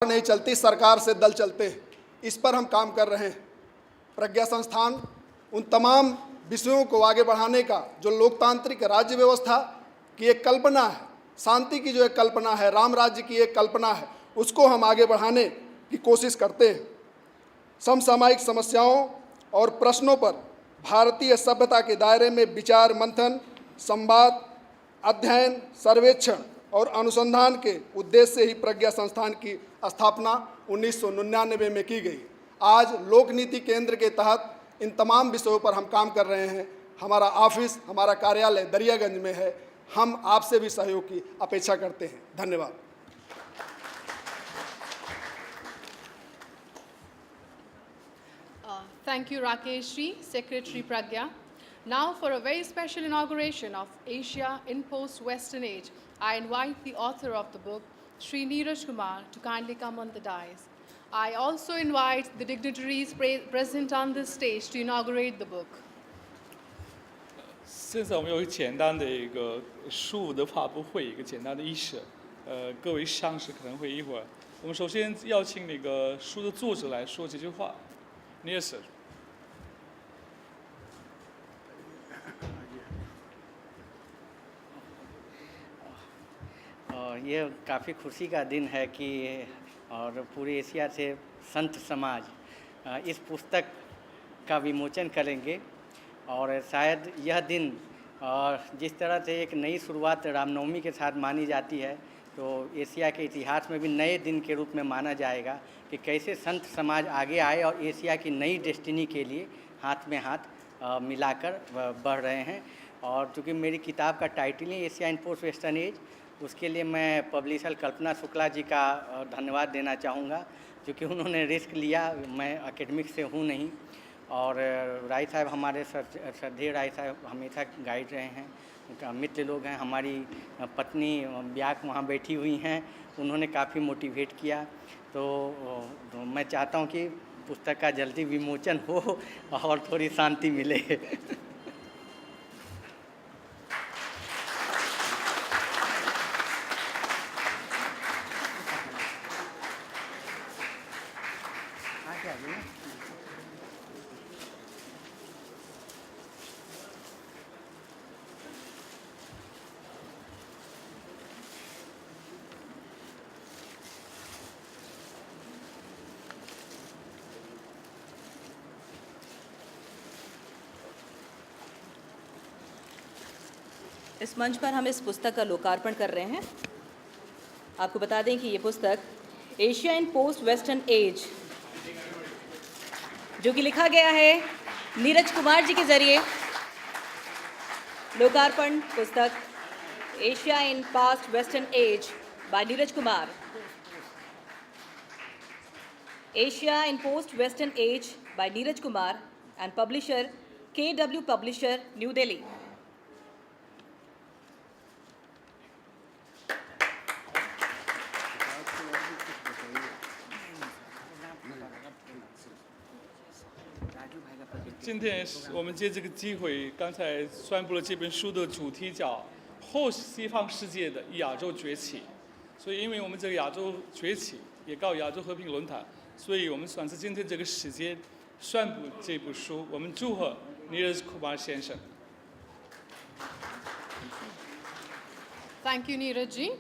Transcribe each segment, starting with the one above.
नहीं चलती, सरकार से दल चलते हैं। इस पर हम काम कर रहे हैं। प्रज्ञा संस्थान उन तमाम विषयों को आगे बढ़ाने का, जो लोकतांत्रिक राज्य व्यवस्था की एक कल्पना है, शांति की जो एक कल्पना है, राम राज्य की एक कल्पना है, उसको हम आगे बढ़ाने की कोशिश करते हैं। समसामयिक समस्याओं और प्रश्नों पर भारतीय सभ्यता के दायरे में विचार मंथन, संवाद, अध्ययन, सर्वेक्षण और अनुसंधान के उद्देश्य से ही प्रज्ञा संस्थान की स्थापना 1999 में की गई। आज लोक नीति केंद्र के तहत इन तमाम विषयों पर हम काम कर रहे हैं। हमारा ऑफिस, हमारा कार्यालय दरियागंज में है। हम आपसे भी सहयोग की अपेक्षा करते हैं। धन्यवाद। Thank you, Rakesh Ji, Secretary Pragya. Now, for a very special inauguration of Asia in Post-Western Age, I invite the author of the book, Sri Neeraj Kumar, to kindly come on the dais. I also invite the dignitaries present on this stage to inaugurate the book. 现在我们有一个简单的一个书的发布会，一个简单的仪式。各位上士可能会一会儿。我们首先邀请那个书的作者来说几句话。Neeraj sir。ये काफ़ी खुशी का दिन है कि और पूरे Asia से संत समाज इस पुस्तक का विमोचन करेंगे। और शायद यह दिन जिस तरह से एक नई शुरुआत रामनवमी के साथ मानी जाती है, तो एशिया के इतिहास में भी नए दिन के रूप में माना जाएगा कि कैसे संत समाज आगे आए और एशिया की नई डेस्टिनी के लिए हाथ में हाथ मिलाकर बढ़ रहे हैं। और चूँकि मेरी किताब का title he Asia in post western as, उसके लिए मैं पब्लिशर कल्पना शुक्ला जी का धन्यवाद देना चाहूँगा, क्योंकि उन्होंने रिस्क लिया। मैं एकेडमिक से हूँ नहीं, और राय साहब हमारे श्रद्धेय राय साहब हमेशा गाइड रहे हैं, उनका मित्र लोग हैं। हमारी पत्नी ब्याक वहाँ बैठी हुई हैं, उन्होंने काफ़ी मोटिवेट किया। तो मैं चाहता हूँ कि पुस्तक का जल्दी विमोचन हो और थोड़ी शांति मिले। इस मंच पर हम इस पुस्तक का लोकार्पण कर रहे हैं। आपको बता दें कि ये पुस्तक Asia in post western as, जो कि लिखा गया है नीरज कुमार जी के जरिए। लोकार्पण पुस्तक Asia in past western age by Neeraj Kumar. Asia in post western age by Neeraj Kumar and publisher KW publisher, New दिल्ली।今天我们借这个机会，刚才宣布了这本书的主题叫“后西方世界的亚洲崛起”。所以，因为我们这个亚洲崛起，也搞亚洲和平论坛，所以我们算是今天这个时间宣布这部书。我们祝贺Neeraj Kumar先生。Thank you, Neeraj Ji.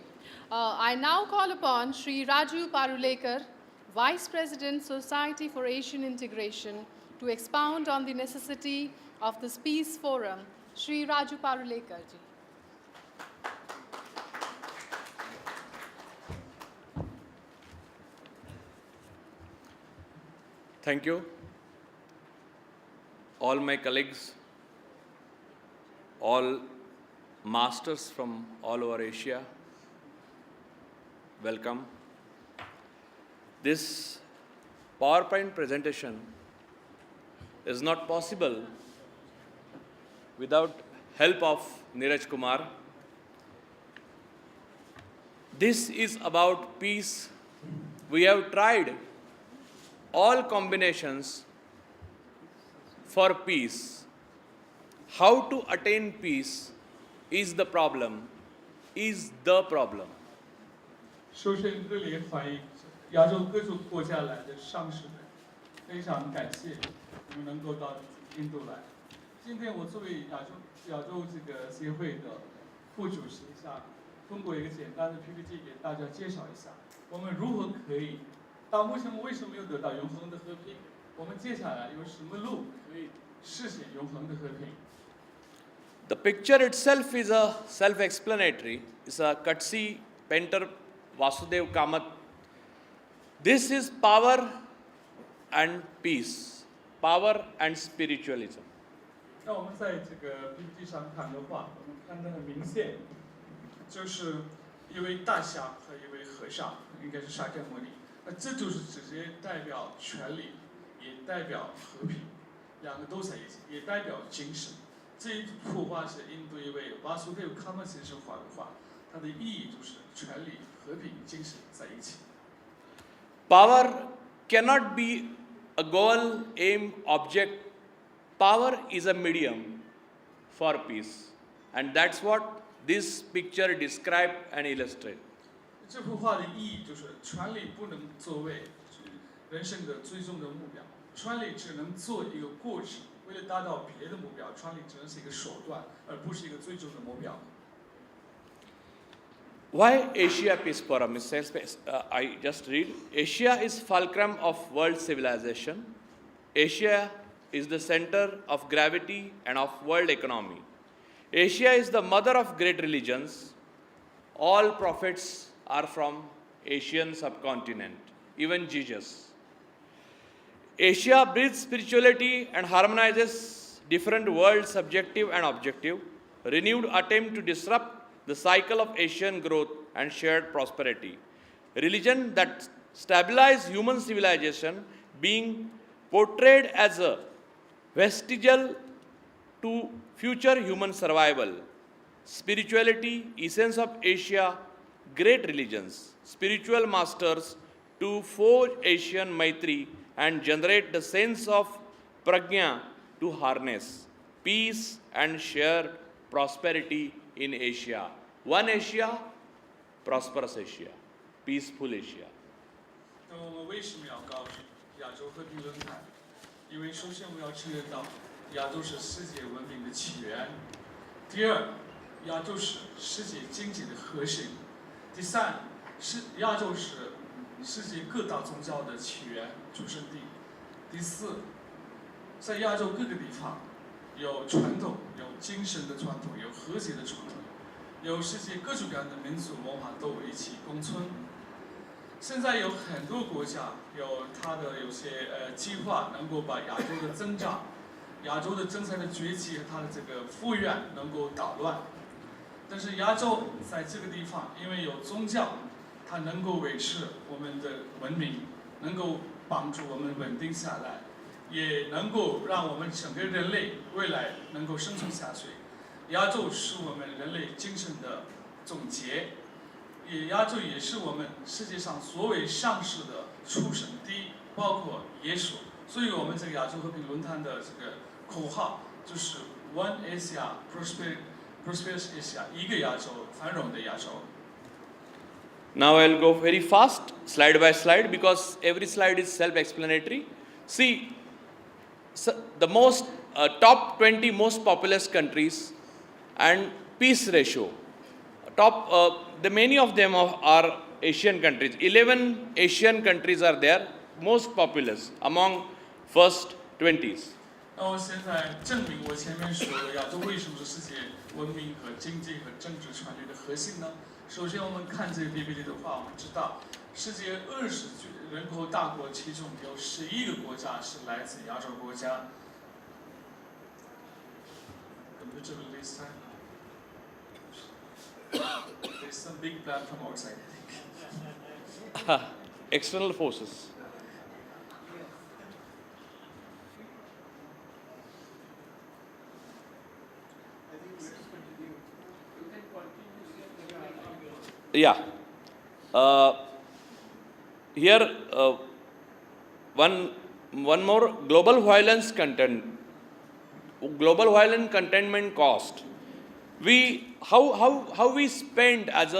I now call upon Sri Raju Parulekar, Vice President, Society for Asian Integration, to expound on the necessity of this Peace Forum. Sri Raju Parulekar Ji. Thank you. All my colleagues, all masters from all over Asia, welcome. This PowerPoint presentation is not possible without help of Neeraj Kumar. This is about peace. We have tried all combinations for peace. How to attain peace is the problem. 首先，这里反映亚洲各种国家来的上市人，非常感谢你们能够到印度来。今天我作为亚洲这个协会的副主席想通过一个简单的 PPT 给大家介绍一下，我们如何可以到目前为什么没有得到永恒的和平？我们接下来有什么路可以实现永恒的和平？ The picture itself is a self-explanatory. It's a Katsi painter Vasudev Kamath. This is power and peace, power and spiritualism. 那我们在这个 PPT 上看的话，我们看得很明显，就是一位大侠和一位和尚，应该是沙迦摩尼。那这就是直接代表权力，也代表和平，两个都在一起，也代表精神。这一幅画是印度一位瓦苏德康曼先生画的画，它的意义就是权力、和平、精神在一起。Power cannot be a goal, aim, object. Power is a medium for peace. And that's what this picture describe and illustrate. 这幅画的意义就是权力不能作为人生的最终的目标，权力只能做一个过程，为了达到别的目标，权力只能是一个手段，而不是一个最终的目标。Why Asia Peace Forum? I just read. Asia is fulcrum of world civilization. Asia is the center of gravity and of world economy. Asia is the mother of great religions. All prophets are from Asian subcontinent, even Jesus. Asia breathes spirituality and harmonizes different worlds, subjective and objective. Renewed attempt to disrupt the cycle of Asian growth and shared prosperity. Religion that stabilize human civilization being portrayed as a vestigial to future human survival. Spirituality, essence of Asia, great religions, spiritual masters to forge Asian Maitri and generate the sense of prajna to harness peace and shared prosperity in Asia. One Asia, prosperous Asia, peaceful Asia. 那我们为什么要搞亚洲和平论坛？因为首先我们要承认到，亚洲是世界文明的起源；第二，亚洲是世界经济的核心；第三，亚洲是世界各大宗教的起源、出生地；第四，在亚洲各个地方有传统，有精神的传统，有和谐的传统。有世界各种各样的民族文化都一起共存。现在有很多国家有它的有些计划，能够把亚洲的增长、亚洲的政策的崛起和它的这个复原能够捣乱。但是亚洲在这个地方，因为有宗教，它能够维持我们的文明，能够帮助我们稳定下来，也能够让我们整个人类未来能够生存下去。亚洲是我们人类精神的总结，亚洲也是我们世界上所谓上市的出生地，包括耶稣。所以我们这个亚洲和平论坛的这个口号就是 One Asia, prosperous Asia， 一个亚洲，繁荣的亚洲。Now I'll go very fast, slide by slide, because every slide is self-explanatory. See, the top 20 most populous countries and peace ratio. Many of them are Asian countries. 11 Asian countries are there, most populous among first 20s. 那我现在证明我前面说的亚洲为什么是世界文明和经济和政治权力的核心呢？首先，我们看这个 PPT 的话，我们知道世界20人口大国其中有11个国家是来自亚洲国家。Computer this time. There's some big plan from outside, I think. External forces. Yeah. Here, one more global violence containment cost. How we spend as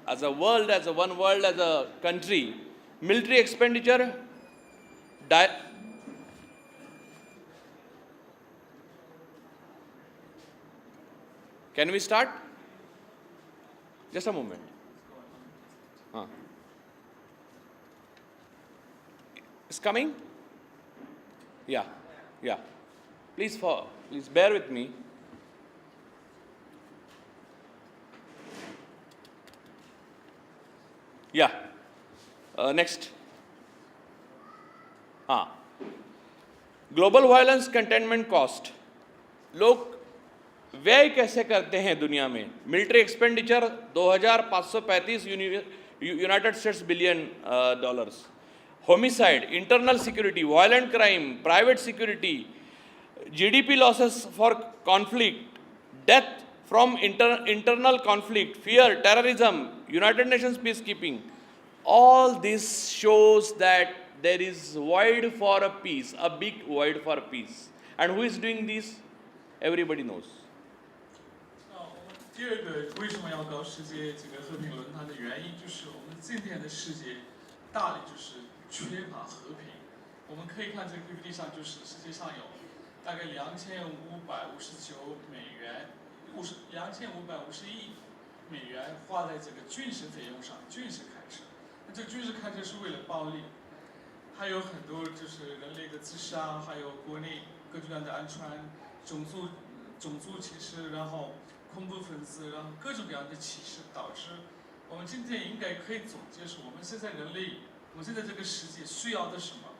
as a world, as a one world, as a country, military expenditure, can we start? Just a moment. It's coming? Yeah. Please bear with me. Yeah. Next. Global violence containment cost, लोग व्यय कैसे करते हैं दुनिया में? Military expenditure 2535 United states billion dollars, homicide, internal security, violent crime, private security, GDP losses for conflict, death from internal conflict, fear, terrorism, United Nations peacekeeping, all this shows that there is void for a peace, a big void for peace. And who is doing this? Everybody knows. 我们第二个为什么要搞世界这个和平论坛的原因，就是我们今天的世界大力就是缺乏和平。我们可以看这个 PPT 上，就是世界上有大概2559美元。2550亿美元花在这个军事费用上，军事开支。那这个军事开支是为了暴力，还有很多就是人类的自杀，还有国内各种各样的安全、种族歧视，然后恐怖分子，然后各种各样的歧视，导致我们今天应该可以总结是我们现在人类，我们现在这个世界需要的什么？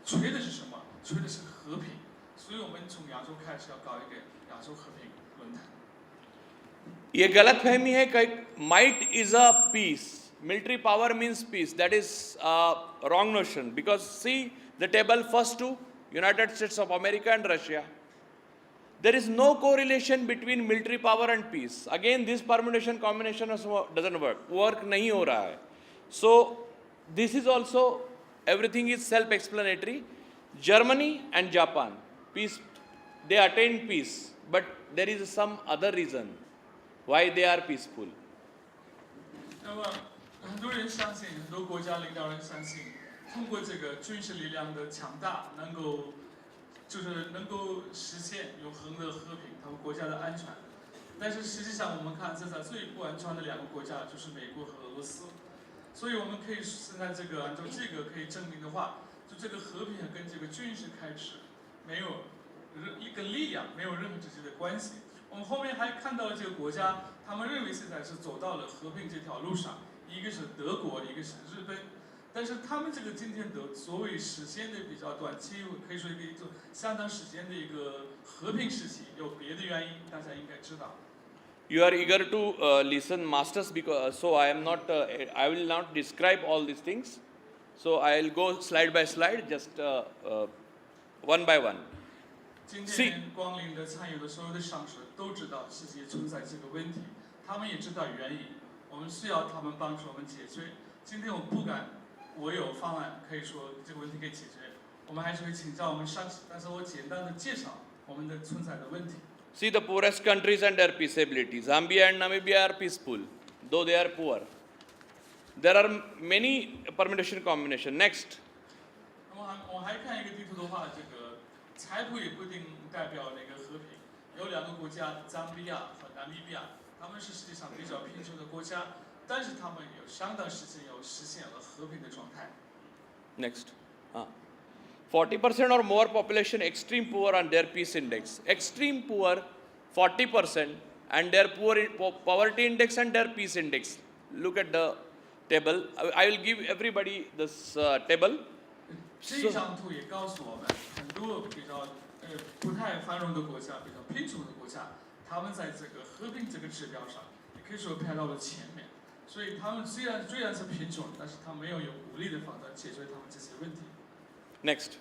缺的是什么？缺的是和平。所以我们从亚洲开始要搞一个亚洲和平。ये गलत फहमी है कि might is a peace, military power means peace. That is a wrong notion, because see the table, first two, United States of America and Russia. There is no correlation between military power and peace. Again, this permutation combination doesn't work नहीं हो रहा है. So this is also, everything is self-explanatory. Germany and Japan, peace, they attained peace, but there is some other reason why they are peaceful. 那么很多人相信，很多国家领导人相信，通过这个军事力量的强大，能够实现永恒的和平，他们国家的安全。但是实际上，我们看现在最不安全的两个国家就是美国和俄罗斯。所以我们可以现在这个按照这个可以证明的话，就这个和平跟这个军事开支没有一个力量没有任何直接的关系。我们后面还看到了这个国家，他们认为现在是走到了和平这条路上，一个是德国，一个是日本。但是他们这个今天的所谓实现的比较短期，可以说可以做相当时间的一个和平时期，有别的原因，大家应该知道。You are eager to listen, masters, because so I am not. I will not describe all these things. So I will go slide by slide, just one by one. 今天光临的参与的所有的上师都知道世界存在这个问题，他们也知道原因，我们需要他们帮助我们解决。今天我不敢，我有方案可以说这个问题可以解决，我们还是会请教我们上师，但是我简单的介绍我们的存在的问题。See the poorest countries and their peaceability. Zambia and Namibia are peaceful, though they are poor. There are many permutation combination. Next. 我还看一个地图的话，这个财富也不一定代表那个和平。有两个国家，赞比亚和nam伊比亚，他们是世界上比较贫穷的国家，但是他们有相当时间实现了和平的状态。Next. 40% or more population extreme poor on their peace index. Extreme poor, 40%, and their poverty index and their peace index. Look at the table. I will give everybody this table. 这张图也告诉我们，很多比较不太繁荣的国家，比较贫穷的国家，他们在这个和平这个指标上，也可以说排到了前面。所以他们虽然是贫穷，但是他们没有武力的方法解决他们这些问题。Next.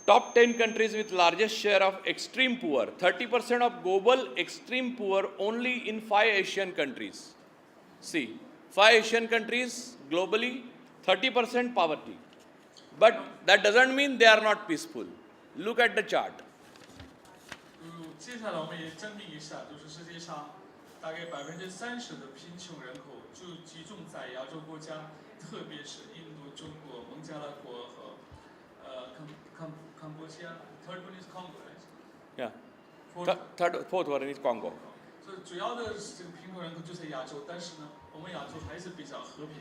Top 10 countries with largest share of extreme poor. 30% of global extreme poor only in 5 Asian countries. See, 5 Asian countries globally, 30% poverty. But that doesn't mean they are not peaceful. Look at the chart. 接下来我们也证明一下，就是世界上大概30%的贫穷人口就集中在亚洲国家，特别是印度、中国、孟加拉国和Cambodia. Third one is Congo, right? Yeah. Fourth. Fourth one is Congo. 所以主要的这个贫困人口就在亚洲，但是呢，我们亚洲还是比较和平。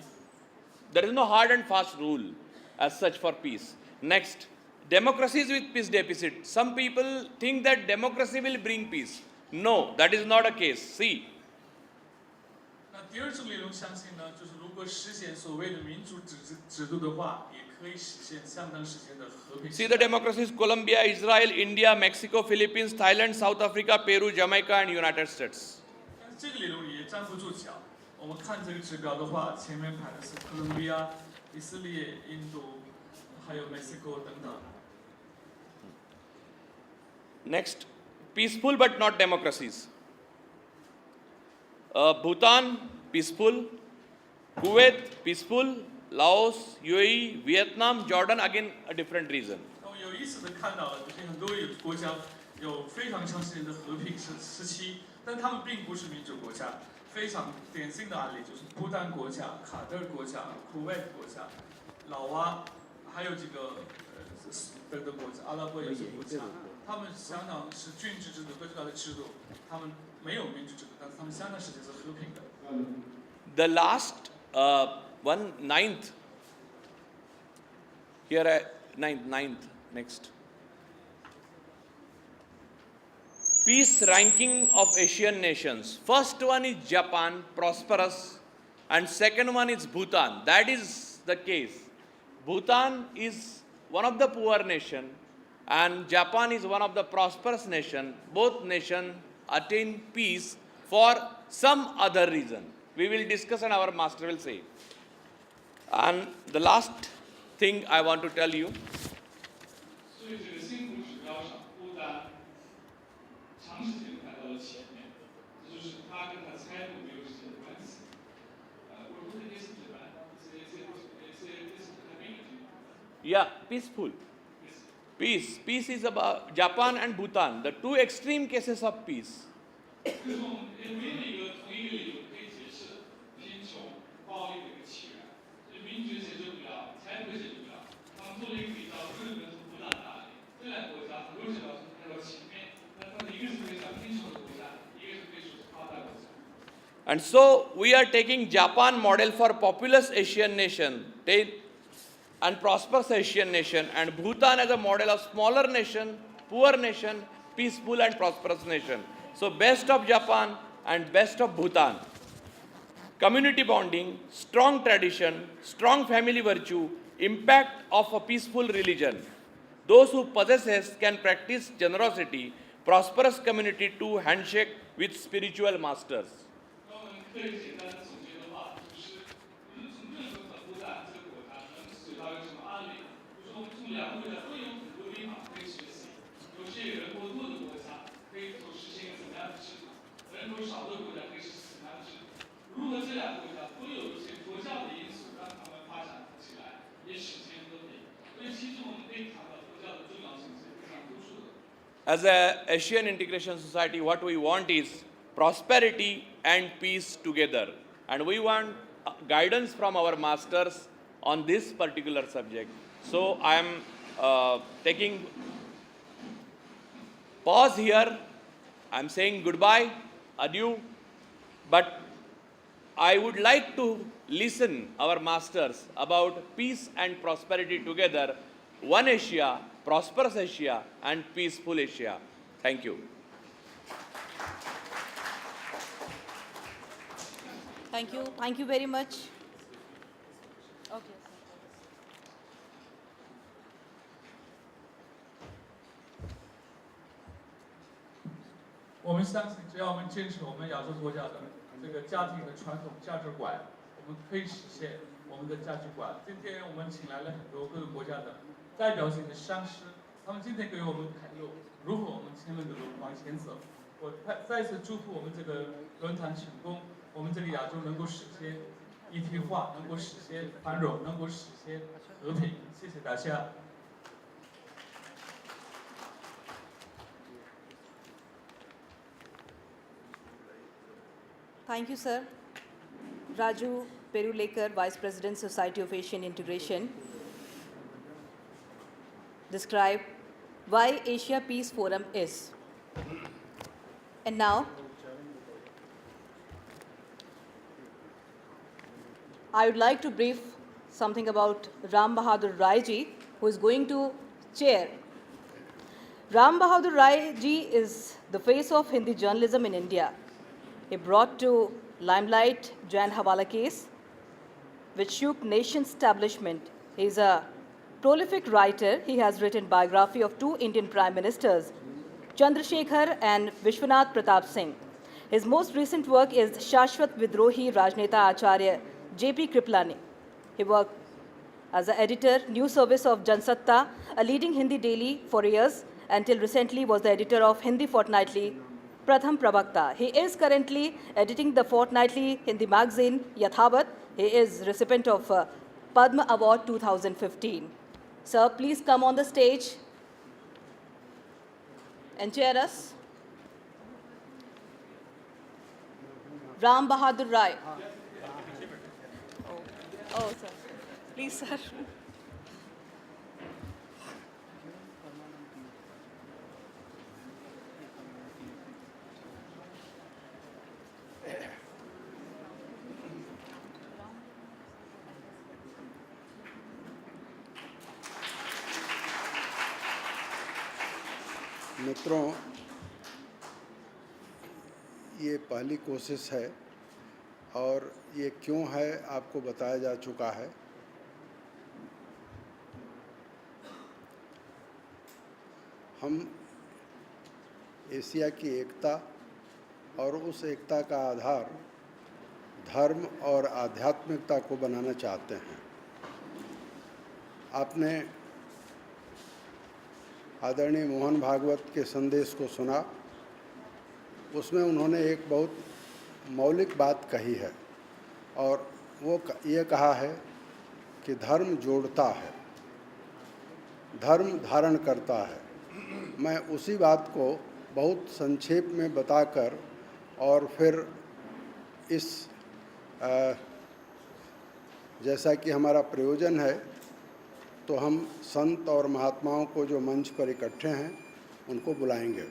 There is no hard and fast rule as such for peace. Next, democracies with peace deficit. Some people think that democracy will bring peace. No, that is not a case. See, 那第二种理论相信呢，就是如果实现所谓的民主制度的话，也可以实现相当时间的和平。 see the democracies: Colombia, Israel, India, Mexico, Philippines, Thailand, South Africa, Peru, Jamaica, and United States. 但是这个理论也站不住脚。我们看这个指标的话，前面排的是哥伦比亚、以色列、印度，还有 Mexico 等等。 Next, peaceful but not democracies. Bhutan, peaceful. Kuwait, peaceful. Laos, UAE, Vietnam, Jordan, again a different reason. 那我有意思的看到了，就是很多国家有非常长时间的和平时期，但他们并不是民主国家。非常典型的案例就是不丹国家、卡特国家、库韦特国家、老挝，还有这个等等国家，阿拉伯有些国家，他们相当是君主制度各个制度，他们没有民主制度，但是他们相当时间是和平的。The last one, ninth. Here, ninth, next. Peace ranking of Asian nations. First one is Japan, prosperous, and second one is Bhutan. That is the case. Bhutan is one of the poor nation, and Japan is one of the prosperous nation. Both nations attain peace for some other reason. We will discuss and our master will say. And the last thing I want to tell you. 所以这个幸福指标上，不丹长时间排到了前面，这就是它跟它财富没有直接的关系。Yeah, peaceful. Peace. Peace is about Japan and Bhutan, the two extreme cases of peace. 就是我们唯一一个同一个理论可以解释贫穷、暴力的一个起源，就民主解决不了，财富解决不了。他们做了一个比较，日本和不丹的案例，这两个国家很多指标是排到前面，那他们一个是非常贫穷的国家，一个是可以说是发达国家。 And so we are taking Japan model for populous Asian nation and prosperous Asian nation, and Bhutan as a model of smaller nation, poor nation, peaceful and prosperous nation. So best of Japan and best of Bhutan. Community bonding, strong tradition, strong family virtue, impact of a peaceful religion. Those who possess can practice generosity, prosperous community to handshake with spiritual masters. 那我们可以简单的总结的话，就是从任何很不大这个国家能学到一个什么案例？就是我们从两个国家都有很多地方可以学习。有些人口多的国家可以实行怎么样的制度？人口少的国家可以实行怎么样的制度？如何这两个国家都有一些佛教的因素让他们发展起来，也实现和平？所以其实我们可以谈到佛教的重要性是非常突出的。As a Asian integration society, what we want is prosperity and peace together. And we want guidance from our masters on this particular subject. So I am taking pause here. I am saying goodbye, adieu. But I would like to listen our masters about peace and prosperity together. One Asia, prosperous Asia, and peaceful Asia. Thank you. Thank you very much. Okay. 我们相信，只要我们坚持我们亚洲国家的这个家庭的传统价值观，我们可以实现我们的价值观。今天我们请来了很多各个国家的代表性的上师，他们今天给我们开路，如何我们前面的路往前走。我再次祝福我们这个论坛成功，我们这个亚洲能够实现一体化，能够实现繁荣，能够实现和平。谢谢大家。Thank you, sir. Raju Perulekar, Vice President, Society of Asian Integration, describe why Asia Peace Forum is. And now, I would like to brief something about Ram Bahadur Rai ji, who is going to chair. Ram Bahadur Rai ji is the face of Hindi journalism in India. He brought to limelight Jain Hawala case, which shook nation establishment. He is a prolific writer. He has written biography of 2 Indian prime ministers, Chandrasekhar and Vishwanath Pratap Singh. His most recent work is Shashwat Vidrohi Rajneta Acharya J.P. Kriplani. He worked as the editor, News Service of Jansatta, a leading Hindi daily for years, until recently was the editor of Hindi Fortnightly, Pratham Pravakta. He is currently editing the fortnightly Hindi magazine, Yathavat. He is recipient of Padma Award 2015. Sir, please come on the stage and chair us. Ram Bahadur Rai. Oh, sir. Please, sir. मित्रों, ये पहली कोशिश है और ये क्यों है आपको बताया जा चुका है। हम एशिया की एकता और उस एकता का आधार धर्म और आध्यात्मिकता को बनाना चाहते हैं। आपने आदरणीय मोहन भागवत के संदेश को सुना, उसमें उन्होंने एक बहुत मौलिक बात कही है और वो ये कहा है कि धर्म जोड़ता है, धर्म धारण करता है। मैं उसी बात को बहुत संक्षेप में बताकर और फिर इस जैसा कि हमारा प्रयोजन है तो हम संत और महात्माओं को जो मंच पर इकट्ठे हैं उनको बुलाएंगे।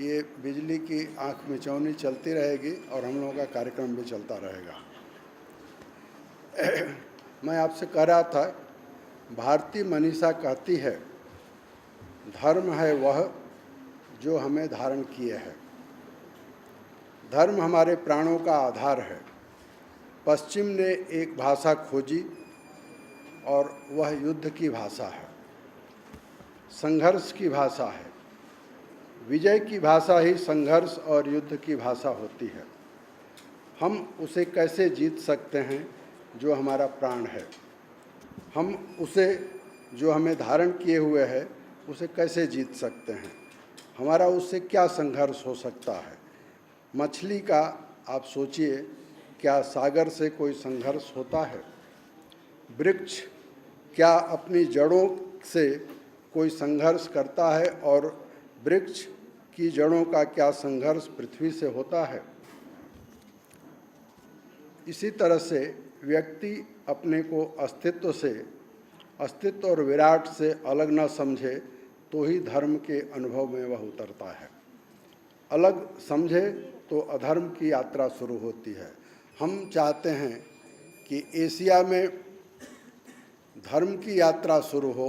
ये बिजली की आँख मिचौनी चलती रहेगी और हम लोगों का कार्यक्रम भी चलता रहेगा। मैं आपसे कह रहा था, भारती मनीषा कहती है, धर्म है वह जो हमें धारण किए है। धर्म हमारे प्राणों का आधार है। पश्चिम ने एक भाषा खोजी और वह युद्ध की भाषा है, संघर्ष की भाषा है। विजय की भाषा ही संघर्ष और युद्ध की भाषा होती है। हम उसे कैसे जीत सकते हैं जो हमारा प्राण है। हम उसे जो हमें धारण किए हुए है उसे कैसे जीत सकते हैं। हमारा उससे क्या संघर्ष हो सकता है। मछली का आप सोचिए, क्या सागर से कोई संघर्ष होता है। वृक्ष क्या अपनी जड़ों से कोई संघर्ष करता है और वृक्ष की जड़ों का क्या संघर्ष पृथ्वी से होता है। इसी तरह से व्यक्ति अपने को अस्तित्व और विराट से अलग न समझे तो ही धर्म के अनुभव में वह उतरता है। अलग समझे तो अधर्म की यात्रा शुरू होती है। हम चाहते हैं कि एशिया में धर्म की यात्रा शुरू हो।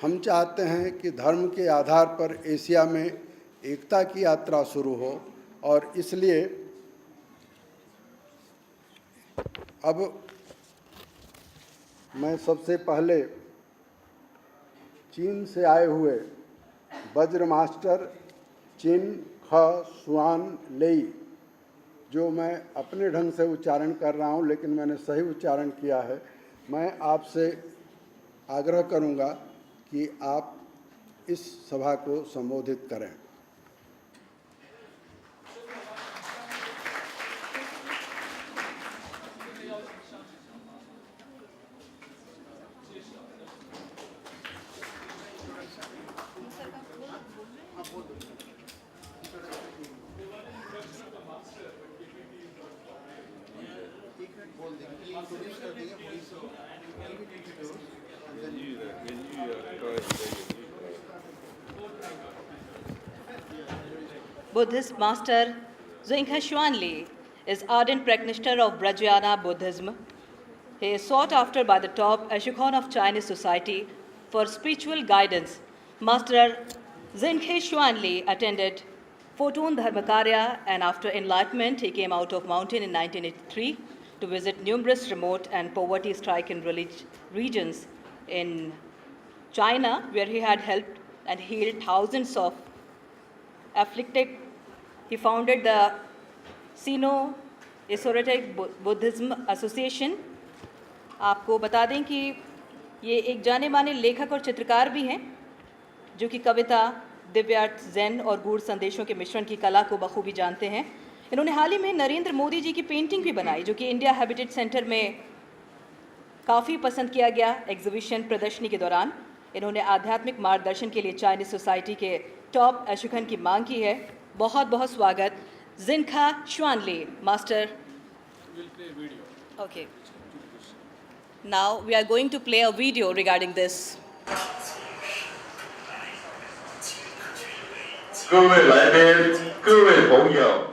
हम चाहते हैं कि धर्म के आधार पर एशिया में एकता की यात्रा शुरू हो और इसलिए अब मैं सबसे पहले चीन से आए हुए वज्र मास्टर चिन ख सुआन लेई, जो मैं अपने ढंग से उच्चारण कर रहा हूं लेकिन मैंने सही उच्चारण किया है, मैं आपसे आग्रह करूंगा कि आप इस सभा को संबोधित करें। Buddhist master Zhenghe Xuanli is ardent practitioner of Brajayana Buddhism. He is sought after by the top echelon of Chinese society for spiritual guidance. Master Zhenghe Xuanli attended 14 Dharmakarya, and after enlightenment, he came out of mountain in 1983 to visit numerous remote and poverty-stricken regions in China, where he had helped and healed thousands of afflicted. He founded the Sino-Esoteric Buddhism Association. आपको बता दें कि ये एक जाने माने लेखक और चित्रकार भी हैं, जो कि कविता, दिव्यार्थ, ज़ैन और गूढ़ संदेशों के मिश्रण की कला को बखूबी जानते हैं। इन्होंने हाल ही में नरेंद्र मोदी जी की पेंटिंग भी बनाई, जो कि इंडिया हैबिटेट सेंटर में काफ़ी पसंद किया गया एग्जीबिशन प्रदर्शनी के दौरान। इन्होंने आध्यात्मिक मार्गदर्शन के लिए चाइनीज सोसाइटी के टॉप एशुखन की मांग की है। बहुत बहुत स्वागत ज़िनखा शुआनली master. Okay. Now we are going to play a video regarding this. 各位来宾，各位朋友，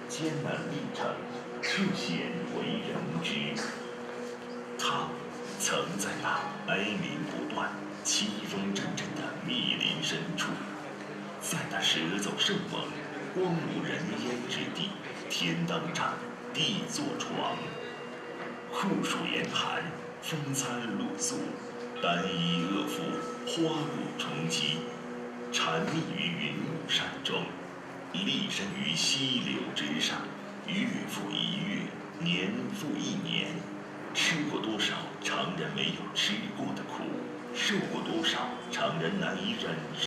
艰难历程，却鲜为人知。他曾在那哀鸣不断、其风阵阵的密林深处，在那蛇走兽猛、荒无人烟之地，天当帐，地作床，酷暑严寒，风餐露宿，单衣恶服，花露充饥，缠密于云雾山中。立身于溪流之上，月复一月，年复一年，吃过多少常人没有吃过的苦，受过多少常人难以忍受